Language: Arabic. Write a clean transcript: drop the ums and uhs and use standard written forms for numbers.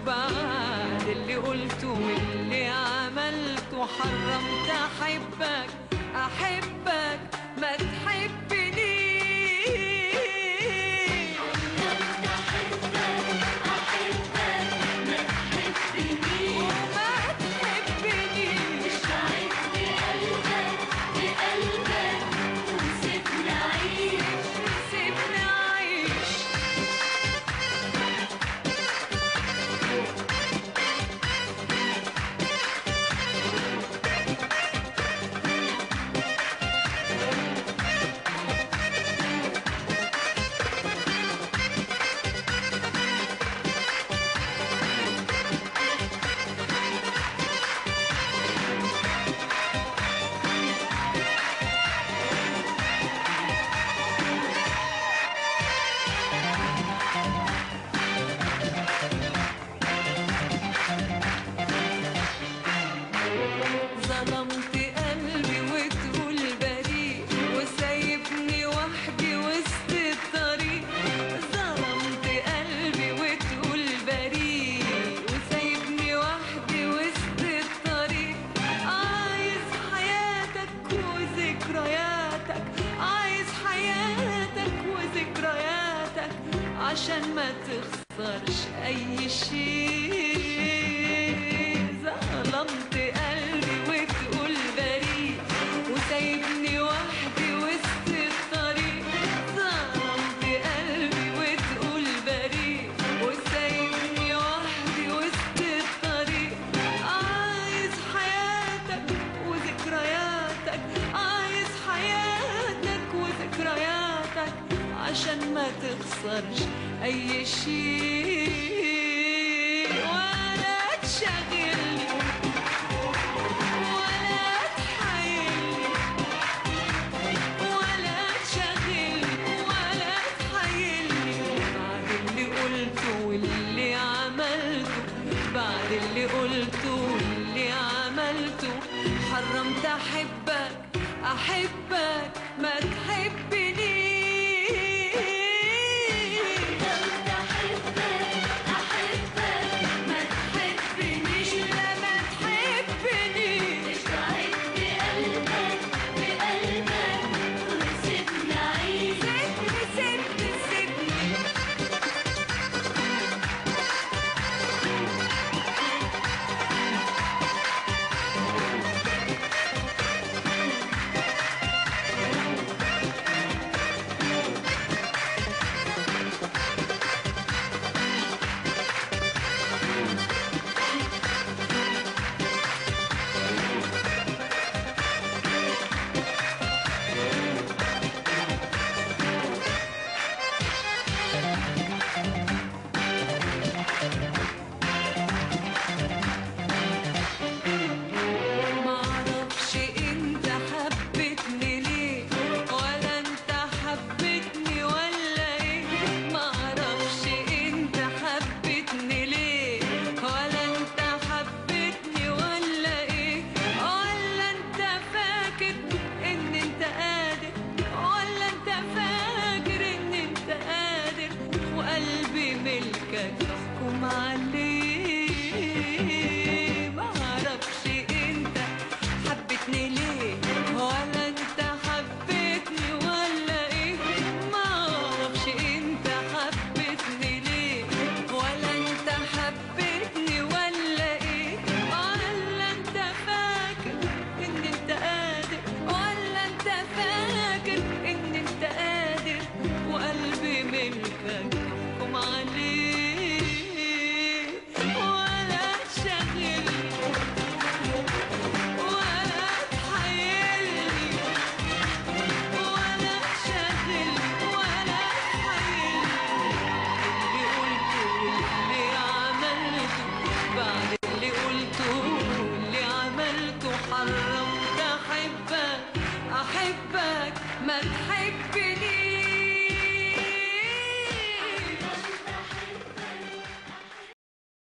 بعد اللي قلته واللي عملته حرمت احبك احبك ما تحبنيش. ظلمت قلبي وتقول بريء وسايبني وحدي وسط الطريق. ظلمت قلبي وتقول بريء وسايبني وحدي وسط الطريق. عايز حياتك وذكرياتك، عايز حياتك وذكرياتك عشان ما تخسرش أي شيء. ظلمت قلبي وتقول بريء وسايبني وحدي وسط الطريق. ظلمت قلبي وتقول بريء وسايبني وحدي وسط الطريق. عايز حياتك وذكرياتك، عايز حياتك وذكرياتك عشان ما تخسرش أي شيء. ولا تشغلني ولا تحايلني، ولا تشغلني ولا تحايلني. بعد اللي قلته واللي عملته، بعد اللي قلته واللي عملته حرمت أحبك أحبك ما تحبنيش. تحكم عليه. معرفش انت حبتني ليه ولا انت حبتني ولا ايه. معرفش انت حبتني ليه ولا انت حبتني ولا ايه. ولا انت فاكر ان انت قادر، ولا انت فاكر ان انت قادر وقلبي ملكك تحكم عليه. حرمت أحبك أحبك ما تحبنيش.